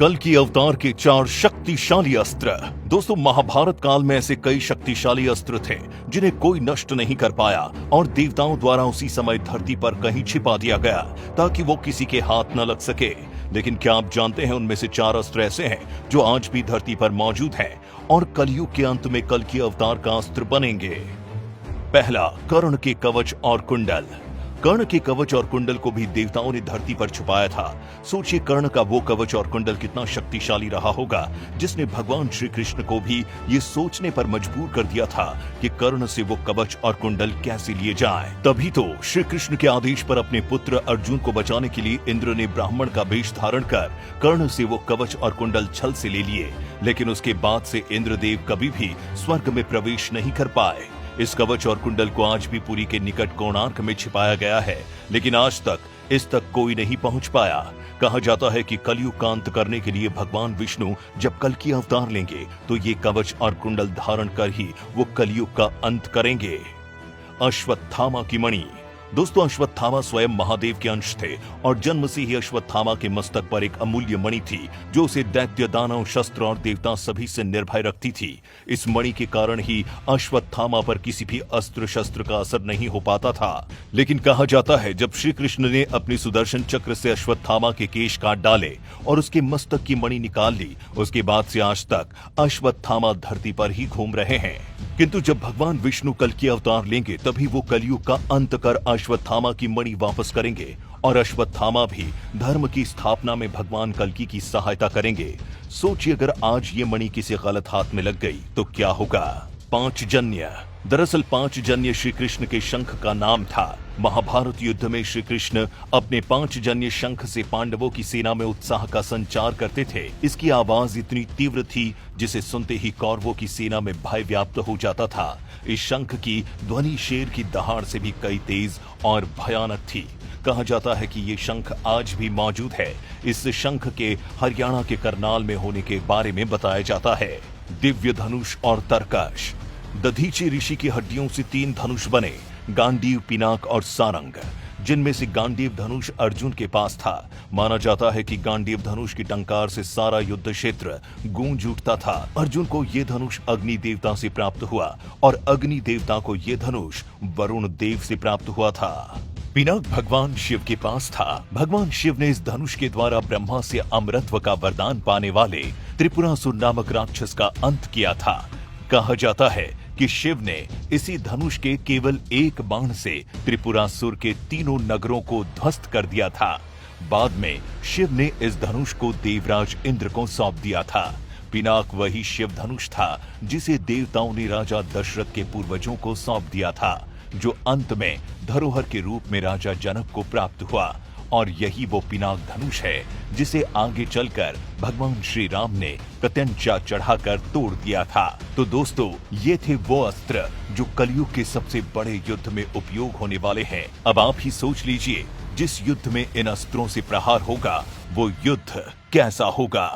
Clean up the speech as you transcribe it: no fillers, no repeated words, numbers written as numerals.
कल की अवतार के 4 शक्तिशाली अस्त्र। दोस्तों, महाभारत काल में ऐसे कई शक्तिशाली अस्त्र थे जिन्हें कोई नष्ट नहीं कर पाया और देवताओं द्वारा उसी समय धरती पर कहीं छिपा दिया गया ताकि वो किसी के हाथ न लग सके। लेकिन क्या आप जानते हैं उनमें से 4 अस्त्र ऐसे हैं जो आज भी धरती पर मौजूद हैं और कलयुग के अंत में कल की अवतार का अस्त्र बनेंगे। पहला, कर्ण के कवच और कुंडल। कर्ण के कवच और कुंडल को भी देवताओं ने धरती पर छुपाया था। सोचिए कर्ण का वो कवच और कुंडल कितना शक्तिशाली रहा होगा जिसने भगवान श्री कृष्ण को भी ये सोचने पर मजबूर कर दिया था कि कर्ण से वो कवच और कुंडल कैसे लिए जाएं। तभी तो श्री कृष्ण के आदेश पर अपने पुत्र अर्जुन को बचाने के लिए इंद्र ने ब्राह्मण का वेश धारण कर कर्ण से वो कवच और कुंडल छल से ले लिए। लेकिन उसके बाद से इंद्रदेव कभी भी स्वर्ग में प्रवेश नहीं कर पाए। इस कवच और कुंडल को आज भी पुरी के निकट कोणार्क में छिपाया गया है, लेकिन आज तक इस तक कोई नहीं पहुंच पाया। कहा जाता है कि कलयुग का अंत करने के लिए भगवान विष्णु जब कल की अवतार लेंगे तो ये कवच और कुंडल धारण कर ही वो कलयुग का अंत करेंगे। अश्वत्थामा की मणि। दोस्तों, अश्वत्थामा स्वयं महादेव के अंश थे और जन्म से ही अश्वत्थामा के मस्तक पर एक अमूल्य मणि थी जो उसे दैत्य, दानव, शस्त्र और देवता सभी से निर्भय रखती थी। इस मणि के कारण ही अश्वत्थामा पर किसी भी अस्त्र शस्त्र का असर नहीं हो पाता था। लेकिन कहा जाता है जब श्री कृष्ण ने अपनी सुदर्शन चक्र से अश्वत्थामा के केश काट डाले और उसके मस्तक की मणि निकाल ली, उसके बाद से आज तक अश्वत्थामा धरती पर ही घूम रहे हैं। किंतु जब भगवान विष्णु कल की अवतार लेंगे तभी वो कलयुग का अंत कर अश्वत्थामा की मणि वापस करेंगे और अश्वत्थामा भी धर्म की स्थापना में भगवान कल्कि की सहायता करेंगे। सोचिए अगर आज ये मणि किसी गलत हाथ में लग गई तो क्या होगा। पांचजन्य। दरअसल पांचजन्य श्री कृष्ण के शंख का नाम था। महाभारत युद्ध में श्री कृष्ण अपने पांचजन्य शंख से पांडवों की सेना में उत्साह का संचार करते थे। इसकी आवाज इतनी तीव्र थी जिसे सुनते ही कौरवों की सेना में भय व्याप्त हो जाता था। इस शंख की ध्वनि शेर की दहाड़ से भी कई तेज और भयानक थी। कहा जाता है कि ये शंख आज भी मौजूद है। इस शंख के हरियाणा के करनाल में होने के बारे में बताया जाता है। दिव्य धनुष और तरकश। दधीची ऋषि की हड्डियों से 3 धनुष बने, गांडीव, पिनाक और सारंग, जिनमें से गांडीव धनुष अर्जुन के पास था। माना जाता है कि गांडीव धनुष की टंकार से सारा युद्ध क्षेत्र गूंज उठता था। अर्जुन को ये धनुष अग्नि देवता से प्राप्त हुआ और अग्नि देवता को ये धनुष वरुण देव से प्राप्त हुआ था। पिनाक भगवान शिव के पास था। भगवान शिव ने इस धनुष के द्वारा ब्रह्मा से अमरत्व का वरदान पाने वाले त्रिपुरासुर नामक राक्षस का अंत किया था। कहा जाता है कि शिव ने इसी धनुष के केवल एक बाण से त्रिपुरासुर के 3 नगरों को ध्वस्त कर दिया था। बाद में शिव ने इस धनुष को देवराज इंद्र को सौंप दिया था। पिनाक वही शिव धनुष था जिसे देवताओं ने राजा दशरथ के पूर्वजों को सौंप दिया था, जो अंत में धरोहर के रूप में राजा जनक को प्राप्त हुआ। और यही वो पिनाक धनुष है जिसे आगे चलकर भगवान श्री राम ने प्रत्यंचा चढ़ाकर तोड़ दिया था। तो दोस्तों, ये थे वो अस्त्र जो कलयुग के सबसे बड़े युद्ध में उपयोग होने वाले हैं। अब आप ही सोच लीजिए, जिस युद्ध में इन अस्त्रों से प्रहार होगा वो युद्ध कैसा होगा।